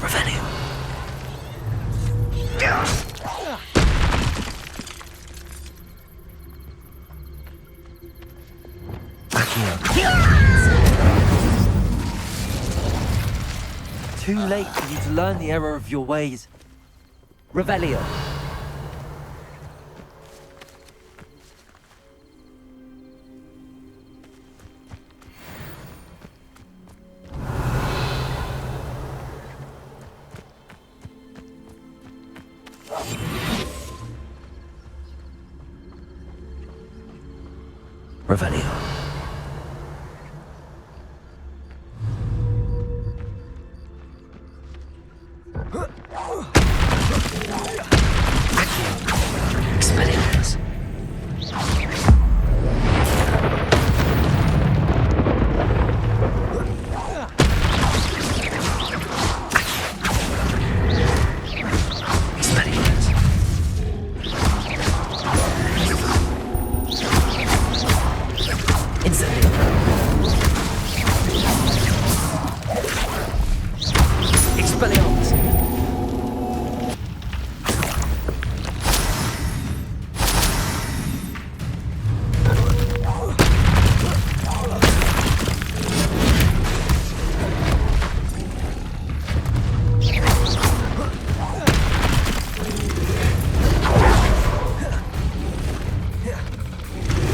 Revelio. Too late for you to learn the error of your ways. Revelio. Revelio.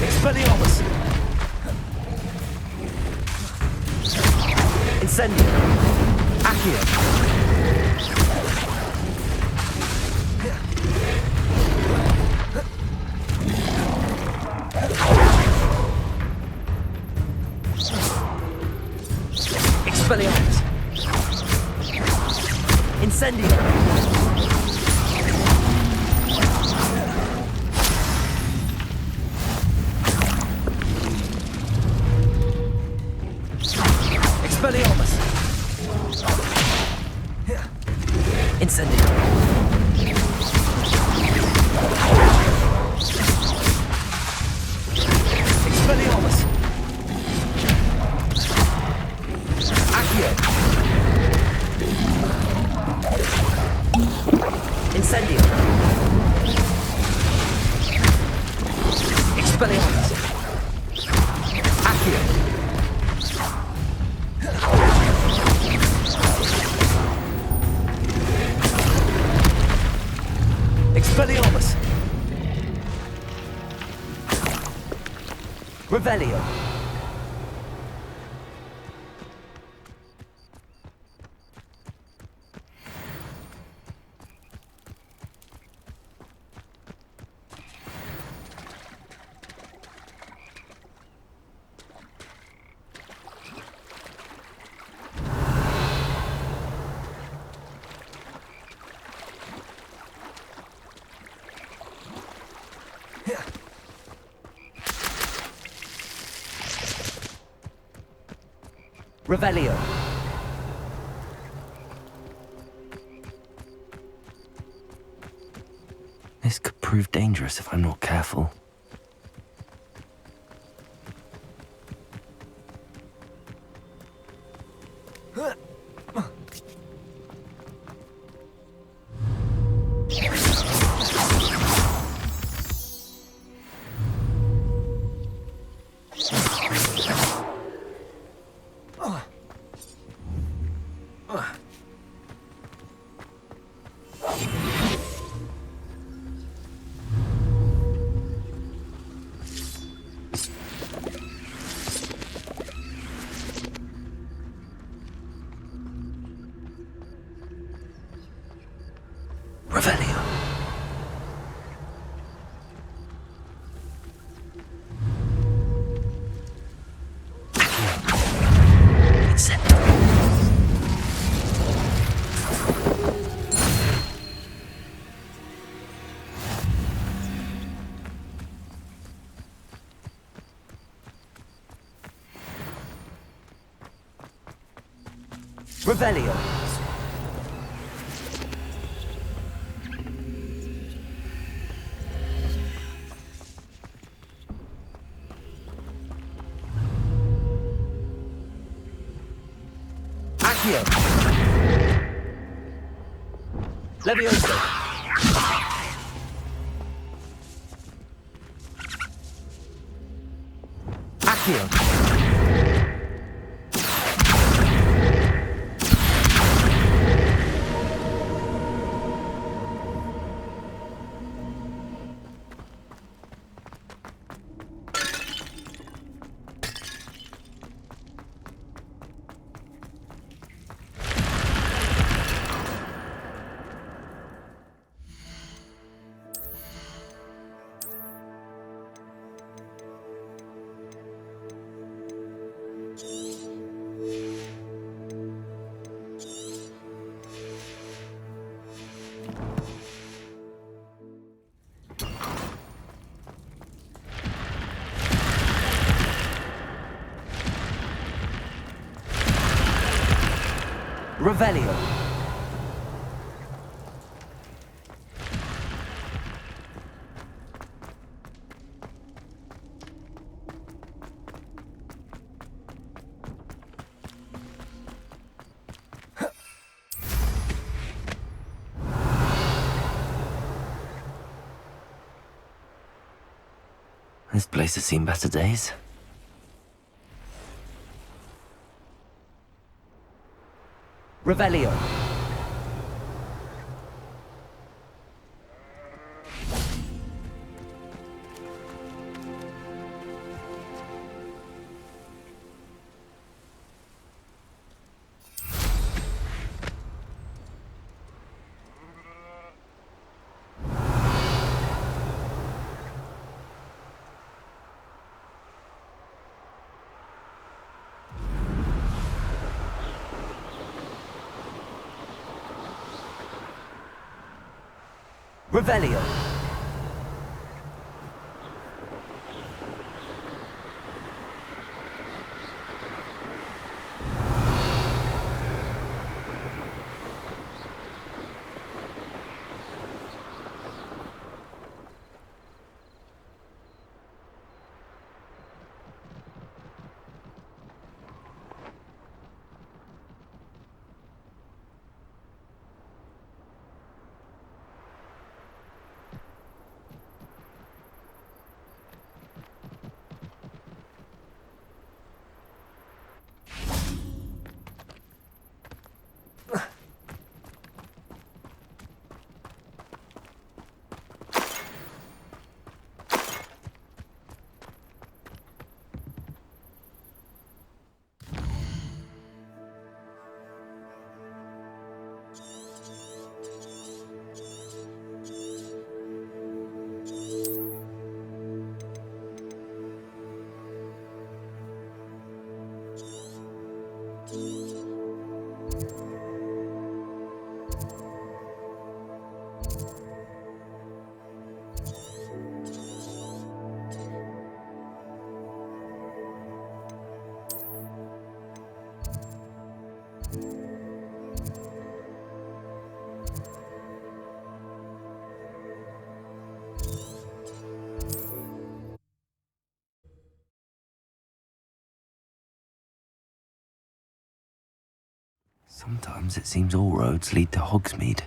Expelliarmus. Incendio. Accio. Expelliarmus. Incendio. Expelliarmus. Incendio. Expelliarmus. Accio. Incendio. Expelliarmus. Accio. Expelliarmus. Revelio. Revelio. This could prove dangerous if I'm not careful. Revelio. Revelio. Accio. Levioso. Accio. Revelio. This place has seen better days. Revelio. Revelio. Sometimes it seems all roads lead to Hogsmeade.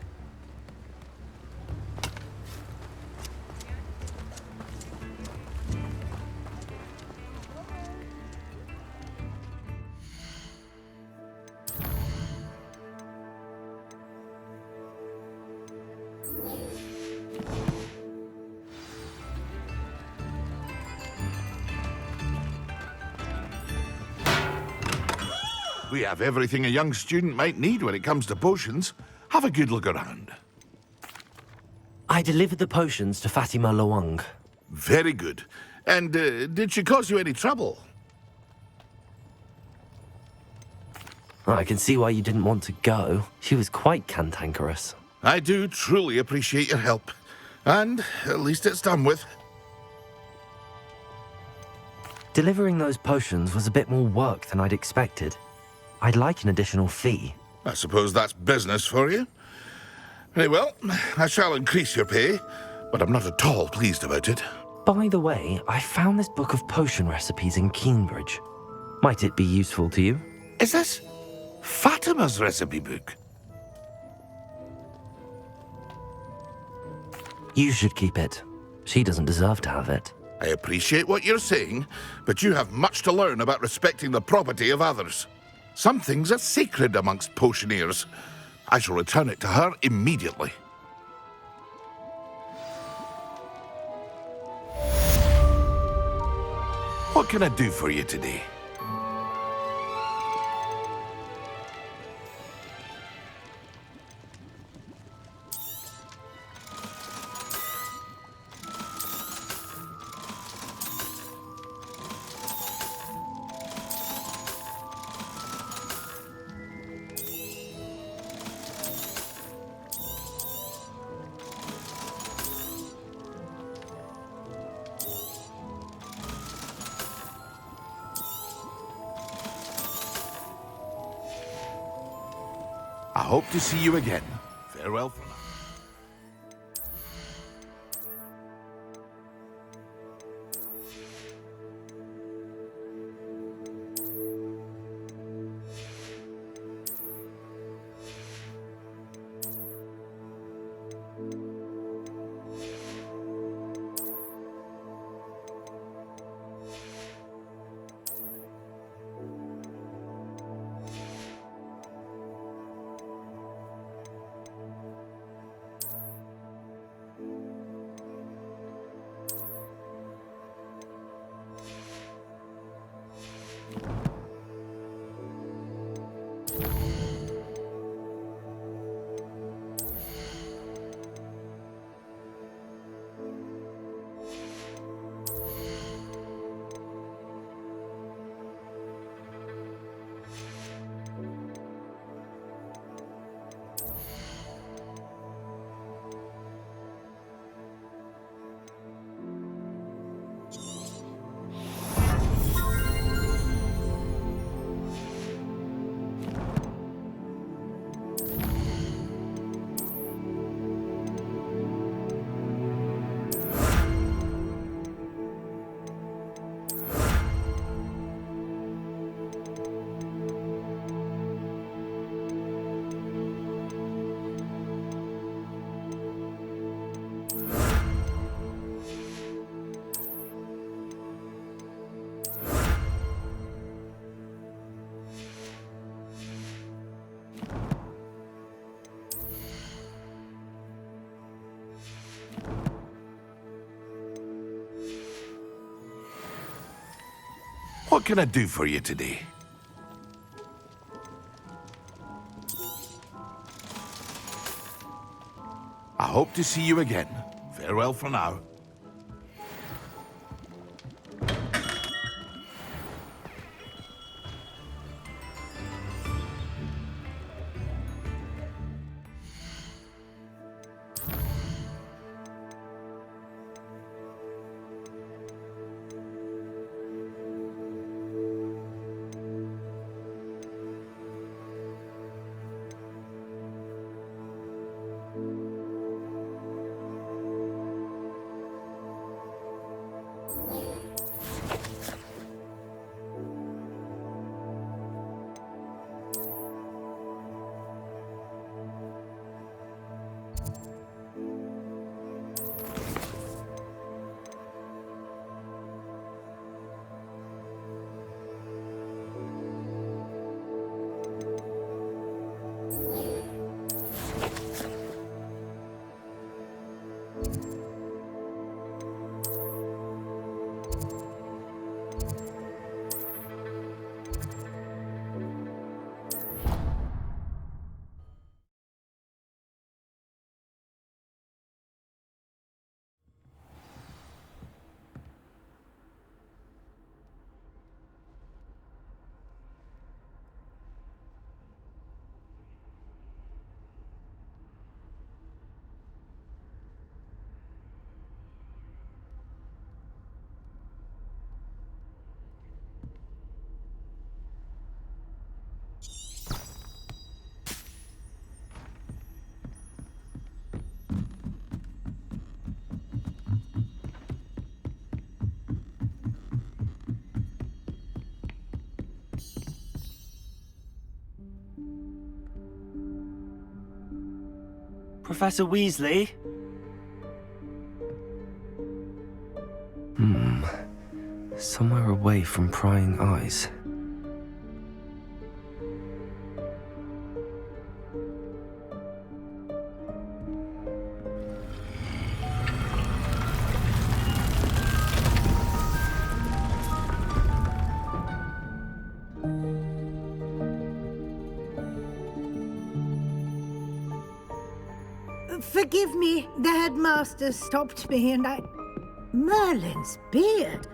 We have everything a young student might need when it comes to potions. Have a good look around. I delivered the potions to Fatima Loang. Very good. And did she cause you any trouble? I can see why you didn't want to go. She was quite cantankerous. I do truly appreciate your help. And at least it's done with. Delivering those potions was a bit more work than I'd expected. I'd like an additional fee. I suppose that's business for you. Very well, I shall increase your pay, but I'm not at all pleased about it. By the way, I found this book of potion recipes in Cambridge. Might it be useful to you? Is this Fatima's recipe book? You should keep it. She doesn't deserve to have it. I appreciate what you're saying, but you have much to learn about respecting the property of others. Some things are sacred amongst potioneers. I shall return it to her immediately. What can I do for you today? I hope to see you again. Farewell for now. What can I do for you today? I hope to see you again. Farewell for now. Professor Weasley? Somewhere away from prying eyes. Forgive me, the headmaster stopped me and I... Merlin's beard.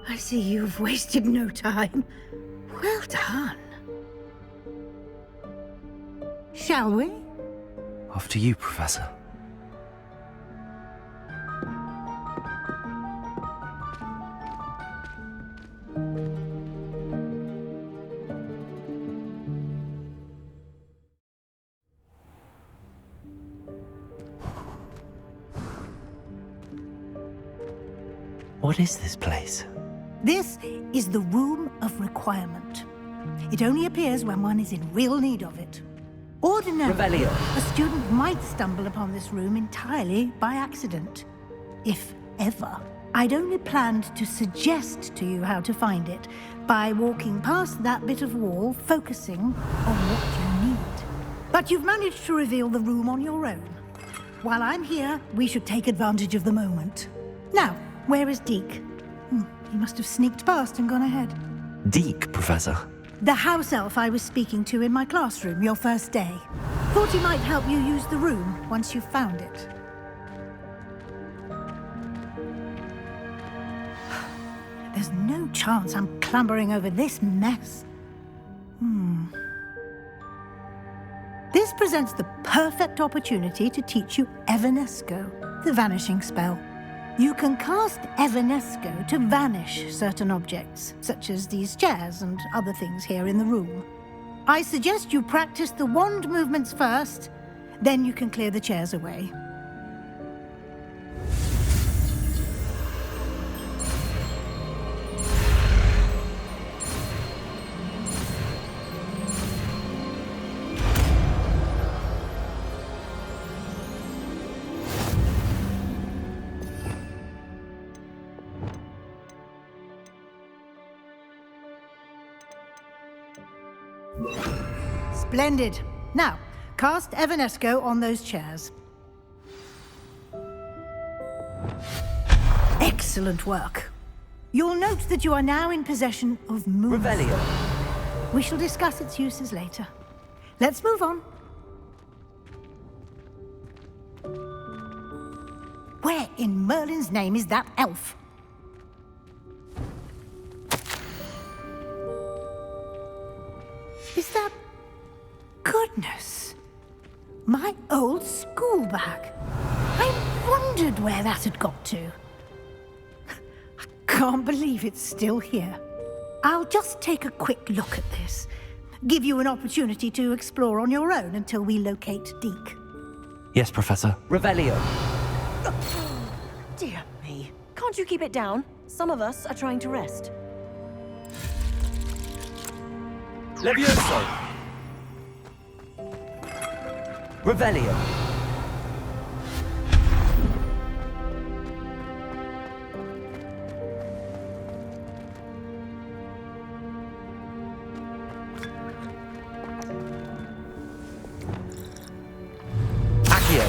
I see you've wasted no time. Well done. Shall we? After you, Professor. What is this place? This is the Room of Requirement. It only appears when one is in real need of it. Ordinarily, Revelio. a student might stumble upon this room entirely by accident. If ever. I'd only planned to suggest to you how to find it by walking past that bit of wall, focusing on what you need. But you've managed to reveal the room on your own. While I'm here, we should take advantage of the moment. Now, where is Deke? He must have sneaked past and gone ahead. Deke, Professor. The house elf I was speaking to in my classroom your first day. Thought he might help you use the room once you've found it. There's no chance I'm clambering over this mess. This presents the perfect opportunity to teach you Evanesco, the vanishing spell. You can cast Evanesco to vanish certain objects, such as these chairs and other things here in the room. I suggest you practice the wand movements first, then you can clear the chairs away. Splendid. Now, cast Evanesco on those chairs. Excellent work. You'll note that you are now in possession of Moon. Revelio. We shall discuss its uses later. Let's move on. Where in Merlin's name is that elf? Is that... Goodness! My old school bag. I wondered where that had got to. I can't believe it's still here. I'll just take a quick look at this. Give you an opportunity to explore on your own until we locate Deke. Yes, Professor. Revelio. Dear me. Can't you keep it down? Some of us are trying to rest. Levioso. Revelio. Accio.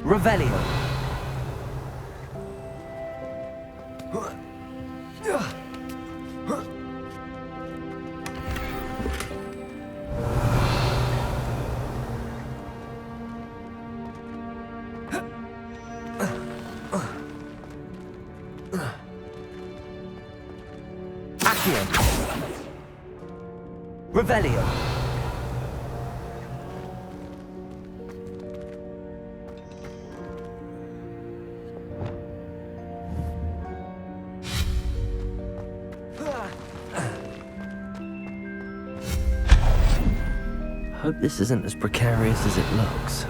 Revelio. Revelio. Hope this isn't as precarious as it looks.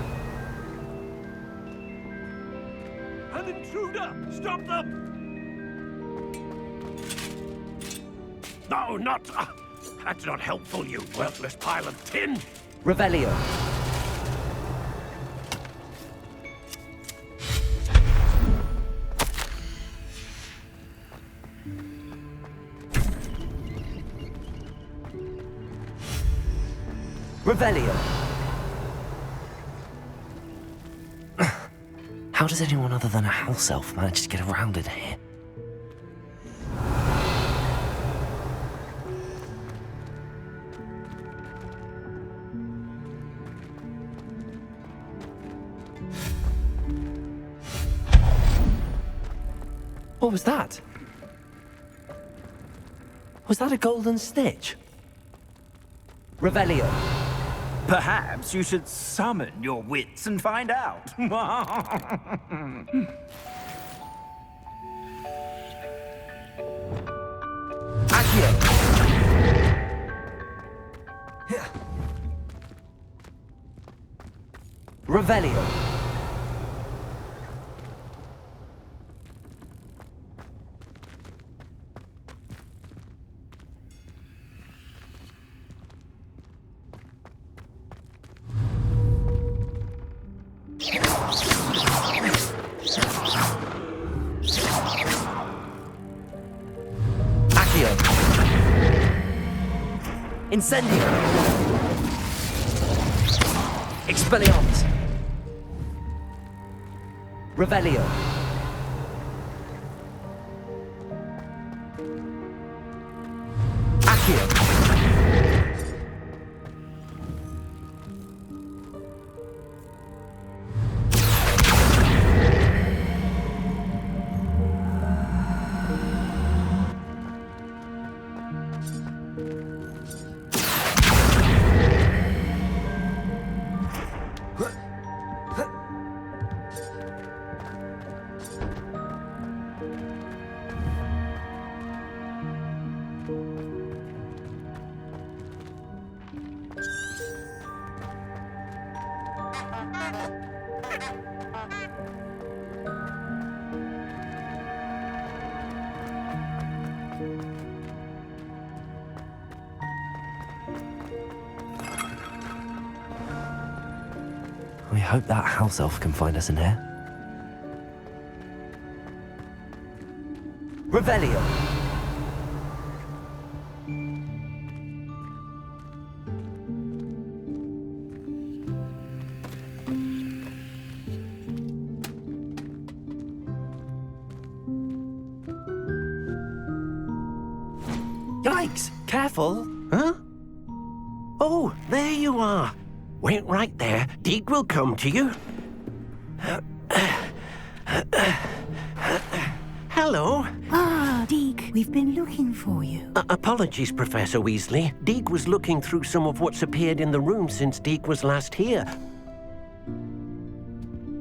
An intruder! Stop them! No, not... that's not helpful, you worthless pile of tin! Revelio. Revelio. How does anyone other than a house elf manage to get around in here? What was that? Was that a golden snitch? Revelio. Perhaps you should summon your wits and find out. Accio. Revelio. Accio. Incendio. Expelliarmus. Revelio. Accio. We hope that house elf can find us in here. Revelio. Yikes! Careful! Huh? Oh, there you are. Wait right there. Deke will come to you. Hello. Ah, Deke, we've been looking for you. Apologies, Professor Weasley. Deke was looking through some of what's appeared in the room since Deke was last here.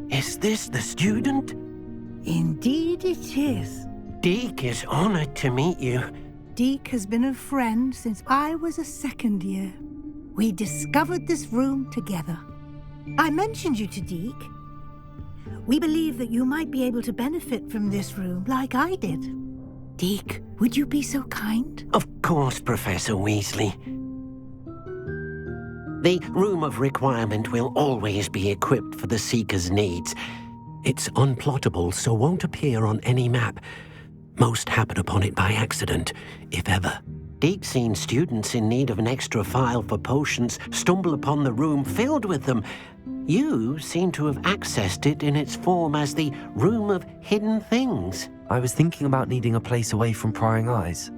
Is this the student? Indeed it is. Deke is honored to meet you. Deke has been a friend since I was a second year. We discovered this room together. I mentioned you to Deke. We believe that you might be able to benefit from this room like I did. Deke, would you be so kind? Of course, Professor Weasley. The Room of Requirement will always be equipped for the Seeker's needs. It's unplottable, so won't appear on any map. Most happen upon it by accident, if ever. Deke's seen students in need of an extra file for potions stumble upon the room filled with them. You seem to have accessed it in its form as the Room of Hidden Things. I was thinking about needing a place away from prying eyes.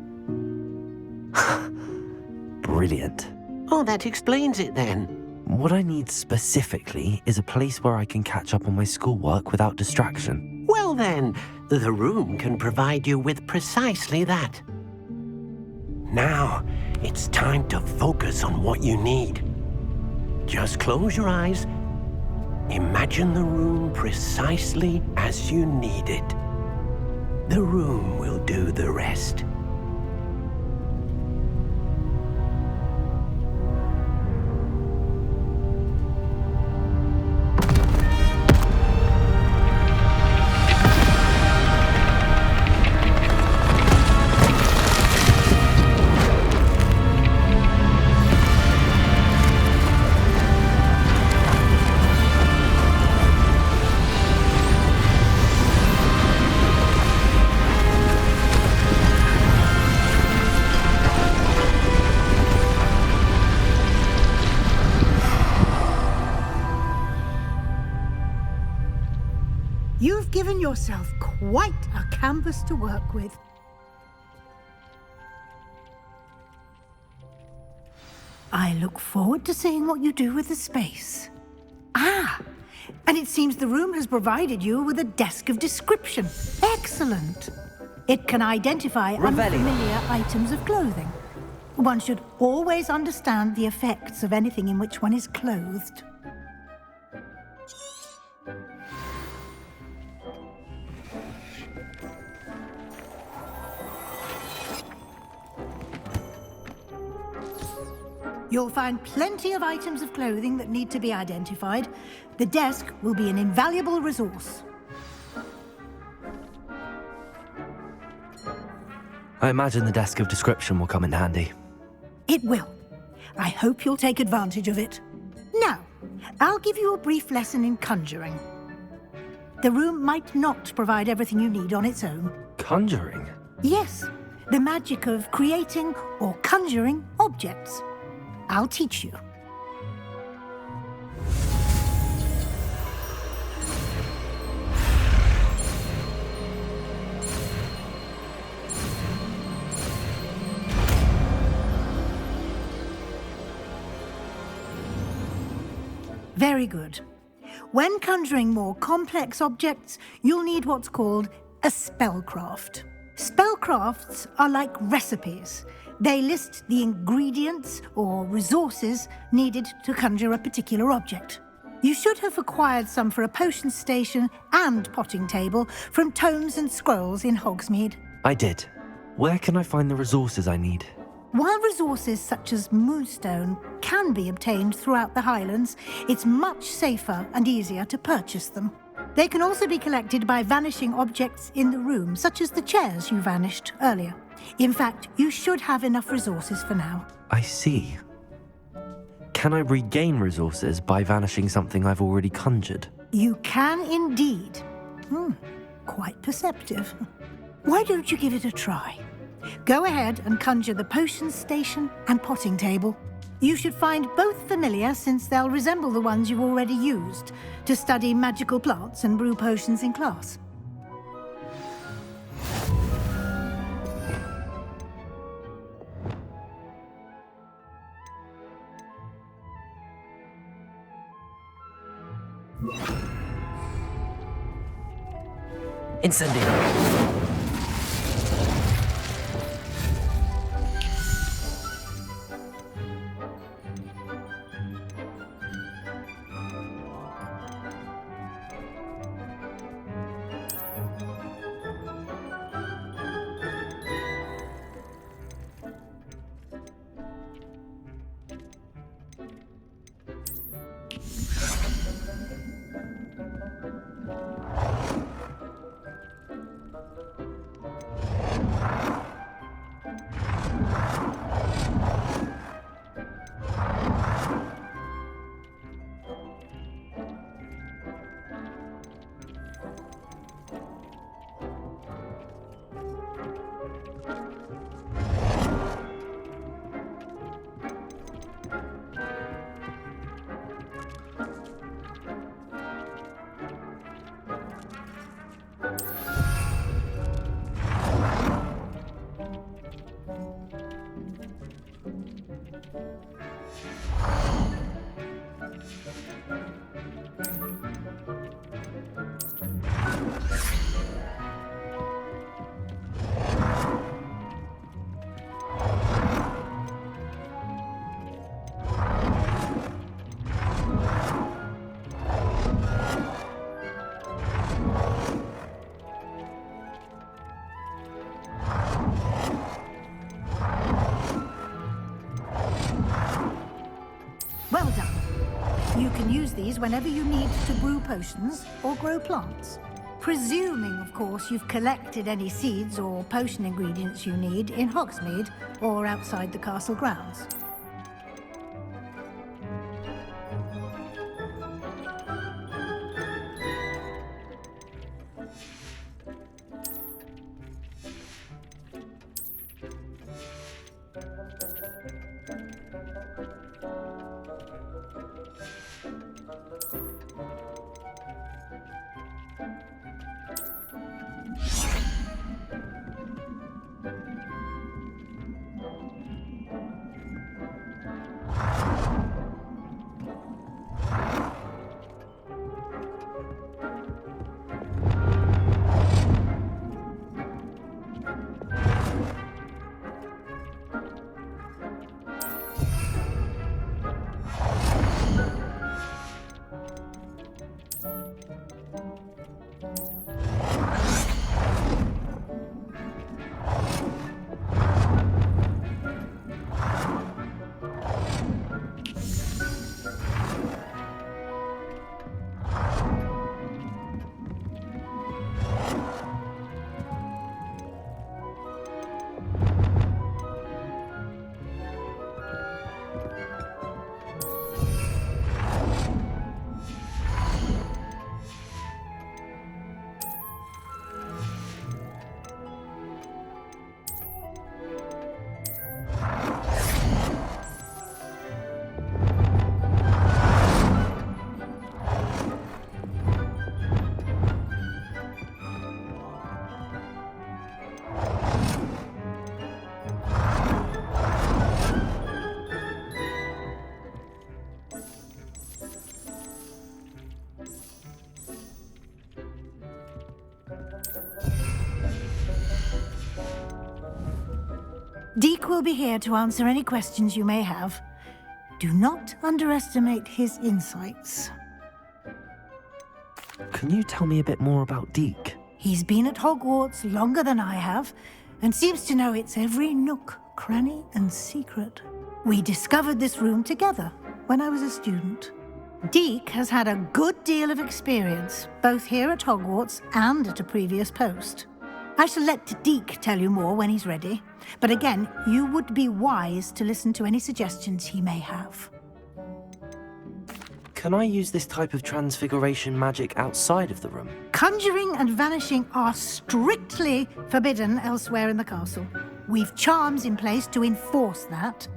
Brilliant. Oh, that explains it then. What I need specifically is a place where I can catch up on my schoolwork without distraction. Well then, the room can provide you with precisely that. Now, it's time to focus on what you need. Just close your eyes. Imagine the room precisely as you need it. The room will do the rest. yourself quite a canvas to work with. I look forward to seeing what you do with the space. Ah, and it seems the room has provided you with a desk of description. Excellent. It can identify unfamiliar items of clothing. One should always understand the effects of anything in which one is clothed. You'll find plenty of items of clothing that need to be identified. The desk will be an invaluable resource. I imagine the desk of description will come in handy. It will. I hope you'll take advantage of it. Now, I'll give you a brief lesson in conjuring. The room might not provide everything you need on its own. Conjuring? Yes, the magic of creating or conjuring objects. I'll teach you. Very good. When conjuring more complex objects, you'll need what's called a spellcraft. Spellcrafts are like recipes. They list the ingredients or resources needed to conjure a particular object. You should have acquired some for a potion station and potting table from tomes and scrolls in Hogsmeade. I did. Where can I find the resources I need? While resources such as moonstone can be obtained throughout the Highlands, it's much safer and easier to purchase them. They can also be collected by vanishing objects in the room, such as the chairs you vanished earlier. In fact, you should have enough resources for now. I see. Can I regain resources by vanishing something I've already conjured? You can indeed. Quite perceptive. Why don't you give it a try? Go ahead and conjure the potion station and potting table. You should find both familiar, since they'll resemble the ones you've already used to study magical plants and brew potions in class. Incendio. Well done. You can use these whenever you need to brew potions or grow plants. Presuming, of course, you've collected any seeds or potion ingredients you need in Hogsmeade or outside the castle grounds. Deke will be here to answer any questions you may have. Do not underestimate his insights. Can you tell me a bit more about Deke? He's been at Hogwarts longer than I have, and seems to know its every nook, cranny, and secret. We discovered this room together when I was a student. Deke has had a good deal of experience, both here at Hogwarts and at a previous post. I shall let Deke tell you more when he's ready, but again, you would be wise to listen to any suggestions he may have. Can I use this type of transfiguration magic outside of the room? Conjuring and vanishing are strictly forbidden elsewhere in the castle. We've charms in place to enforce that.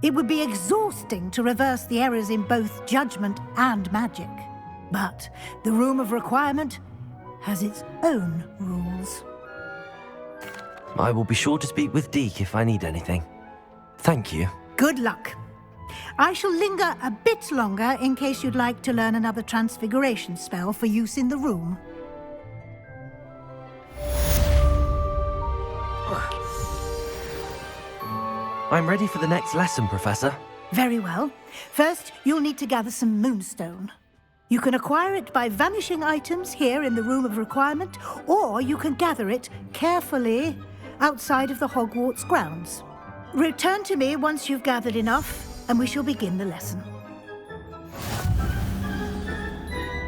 It would be exhausting to reverse the errors in both judgment and magic. But the Room of Requirement has its own rules. I will be sure to speak with Deke if I need anything. Thank you. Good luck. I shall linger a bit longer in case you'd like to learn another transfiguration spell for use in the room. I'm ready for the next lesson, Professor. Very well. First, you'll need to gather some moonstone. You can acquire it by vanishing items here in the Room of Requirement, or you can gather it carefully outside of the Hogwarts grounds. Return to me once you've gathered enough, and we shall begin the lesson.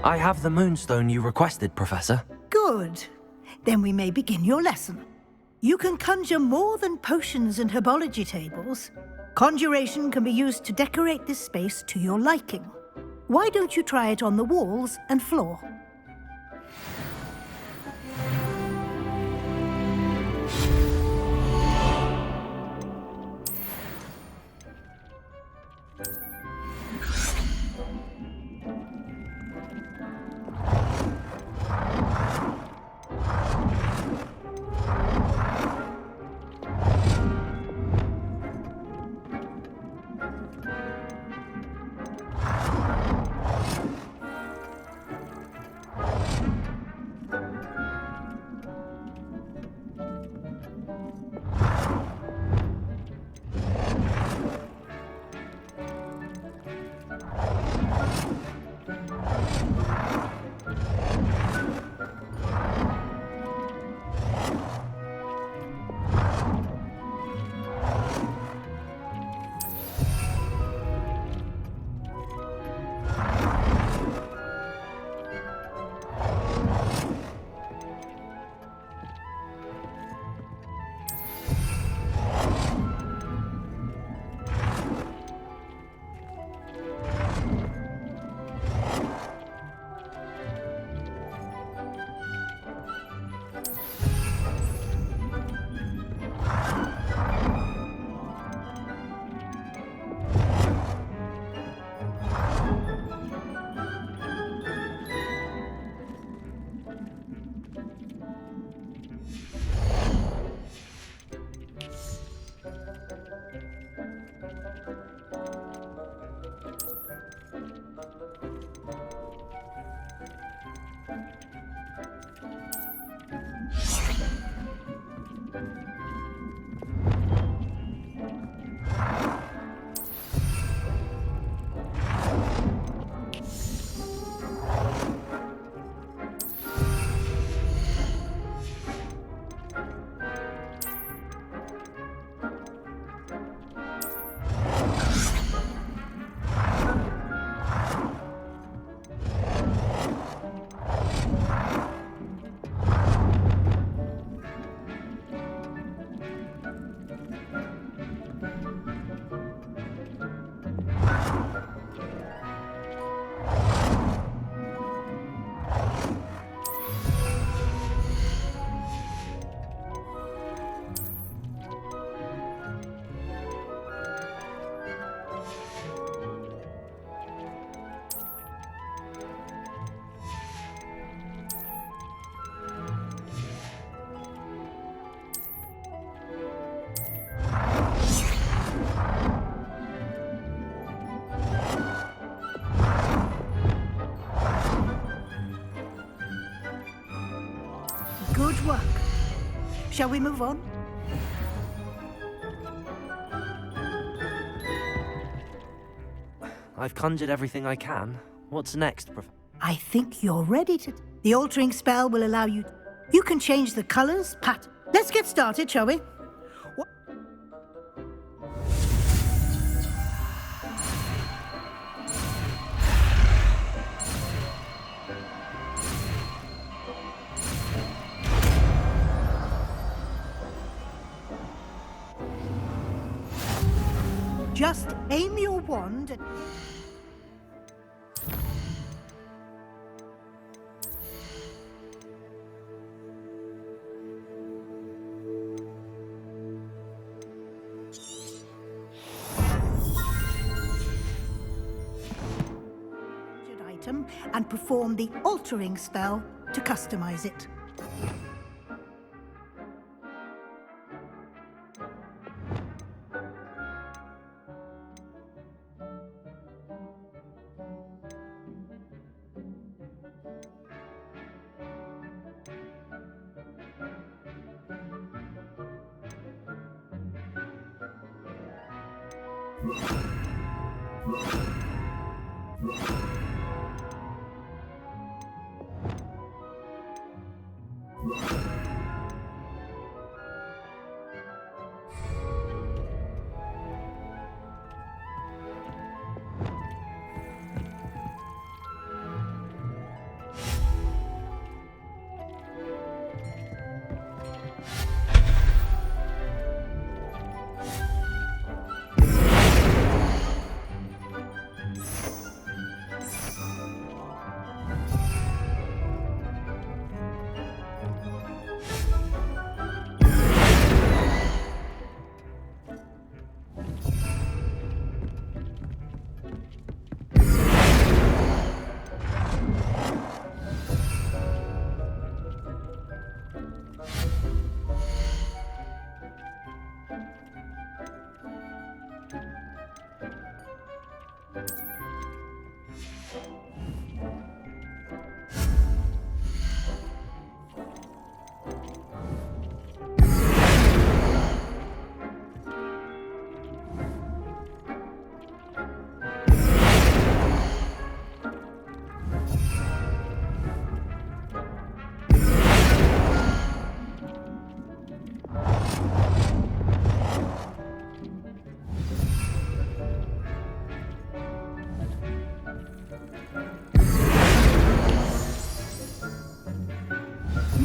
I have the moonstone you requested, Professor. Good. Then we may begin your lesson. You can conjure more than potions and herbology tables. Conjuration can be used to decorate this space to your liking. Why don't you try it on the walls and floor? Good work. Shall we move on? I've conjured everything I can. What's next, I think you're ready to... The altering spell will allow you... You can change the colors, Let's get started, shall we? Just aim your wand at... item and perform the altering spell to customize it.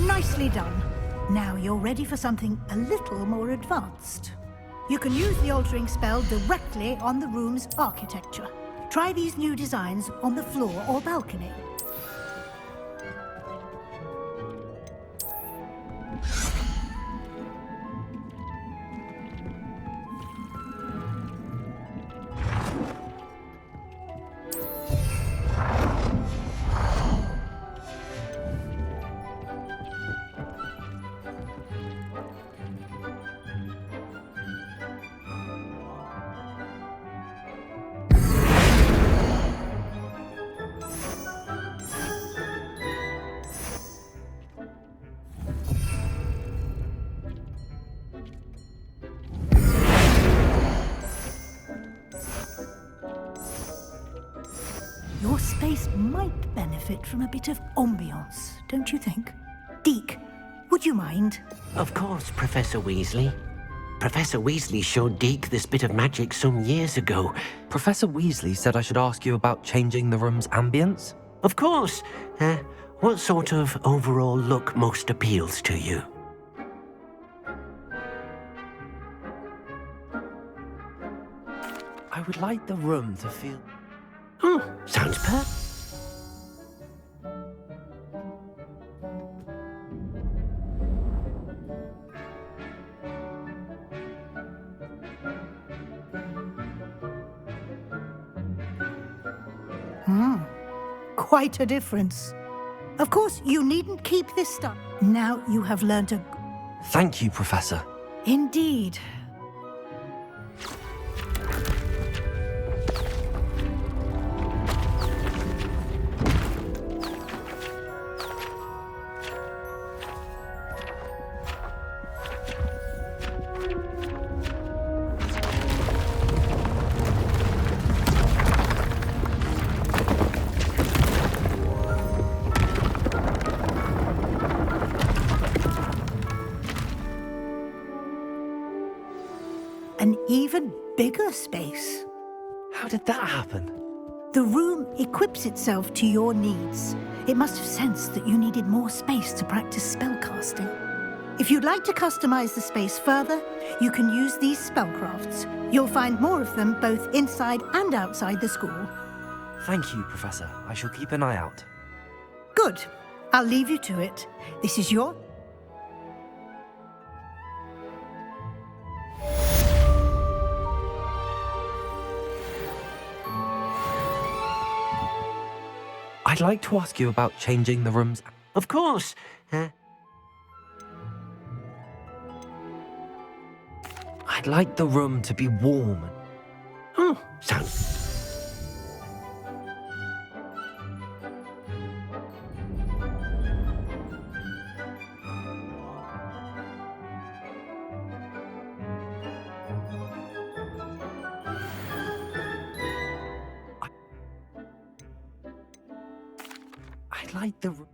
Nicely done. Now you're ready for something a little more advanced. You can use the altering spell directly on the room's architecture. Try these new designs on the floor or balcony. Your space might benefit from a bit of ambiance, don't you think? Deke, would you mind? Of course, Professor Weasley. Professor Weasley showed Deke this bit of magic some years ago. Professor Weasley said I should ask you about changing the room's ambience? Of course. What sort of overall look most appeals to you? I would like the room to feel... Sounds perfect. Quite a difference. Of course, you needn't keep this stuff. Now you have learned a... Thank you, Professor. Indeed. an even bigger space. How did that happen? The room equips itself to your needs. It must have sensed that you needed more space to practice spellcasting. If you'd like to customize the space further, you can use these spellcrafts. You'll find more of them both inside and outside the school. Thank you, Professor. I shall keep an eye out. Good. I'll leave you to it. This is your... I'd like to ask you about changing the rooms. Of course. I'd like the room to be warm. Oh, so... I'd like the room...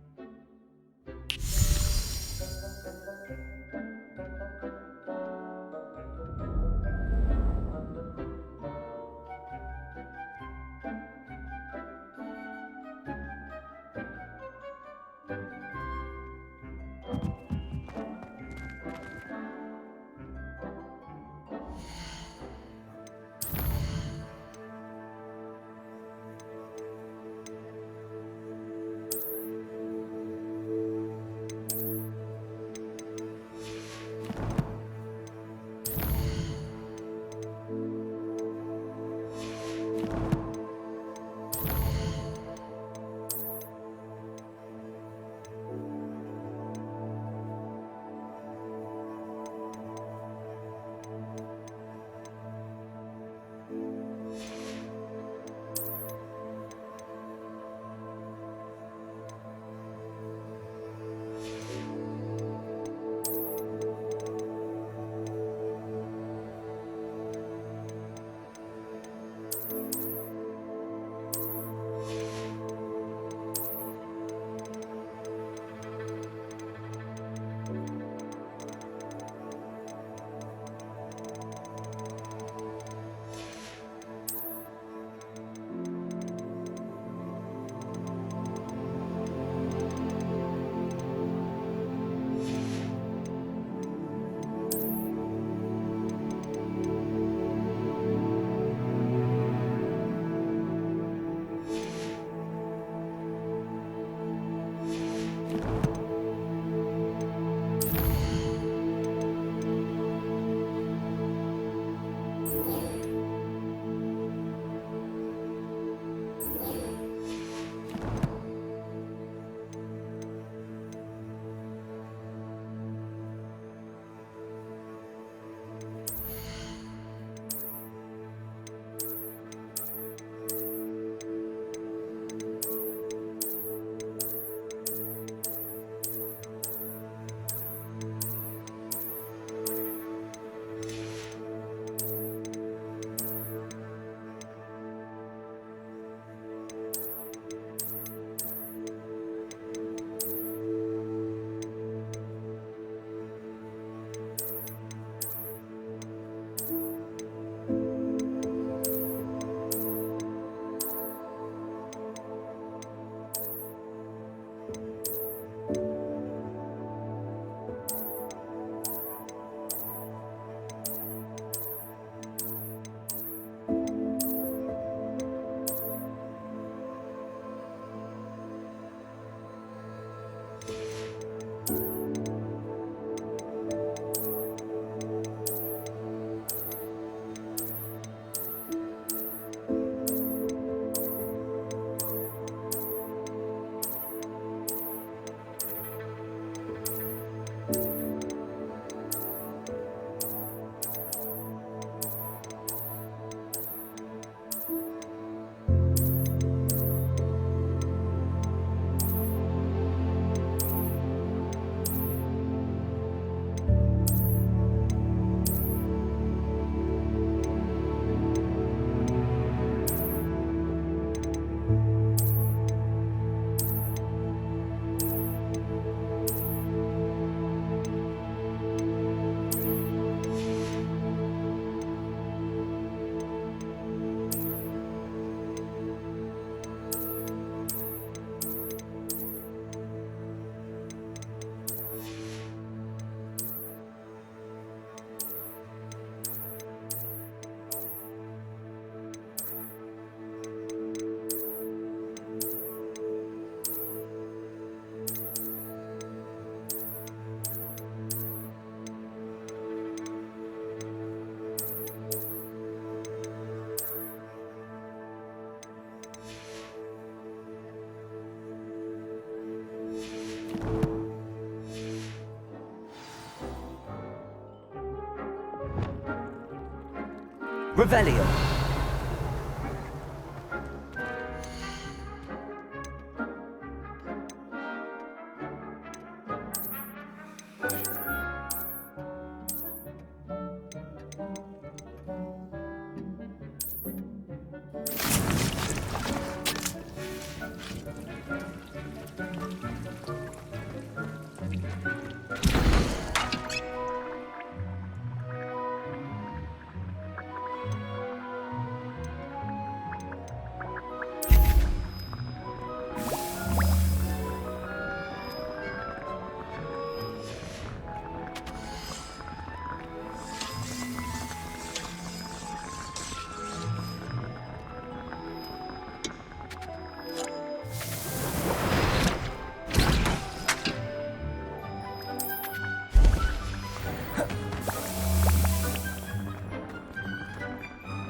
Revelio.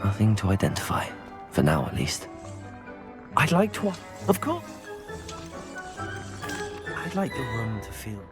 Nothing to identify, for now at least. I'd like to... Of course. I'd like the room to feel...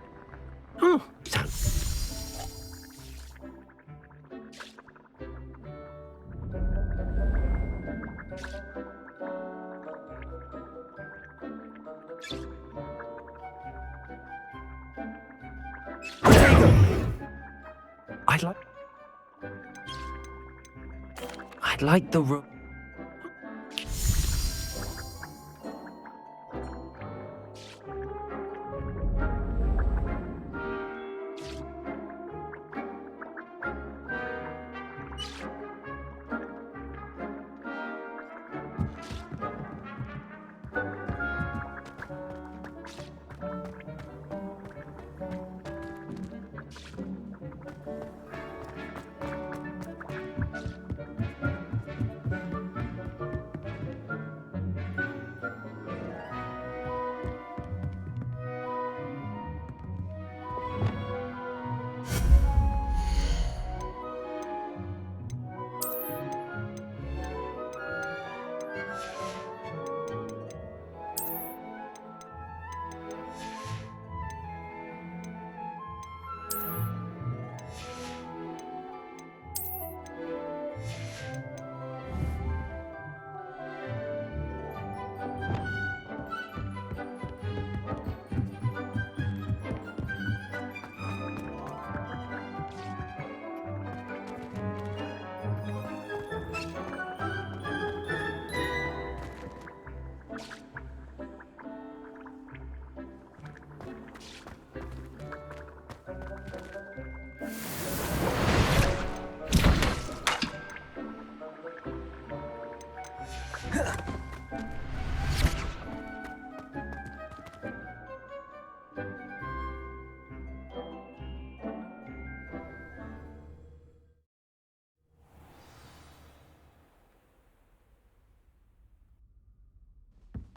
I'd like the room...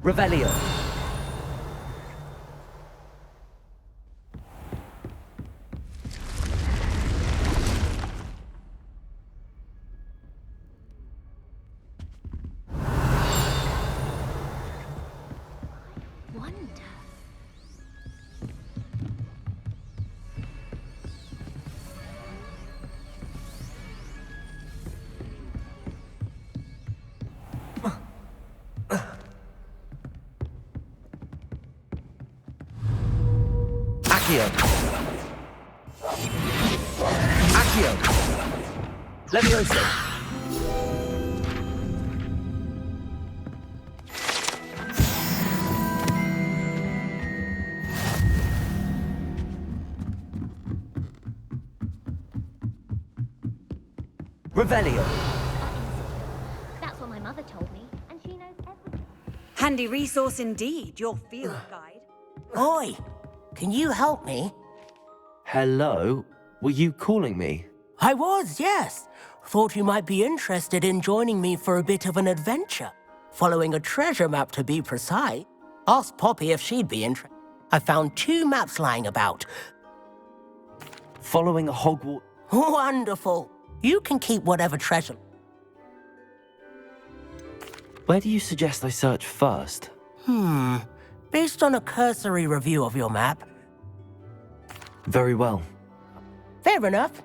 Revelio. Accio. Accio. Levioso. Revelio. That's what my mother told me, and she knows everything. Handy resource indeed, your field guide. Oi! Can you help me? Hello? Were you calling me? I was, yes. Thought you might be interested in joining me for a bit of an adventure. Following a treasure map, to be precise. Asked Poppy if she'd be interested. I found 2 maps lying about. Following a Hogwarts... Wonderful. You can keep whatever treasure. Where do you suggest I search first? Based on a cursory review of your map. Very well. Fair enough.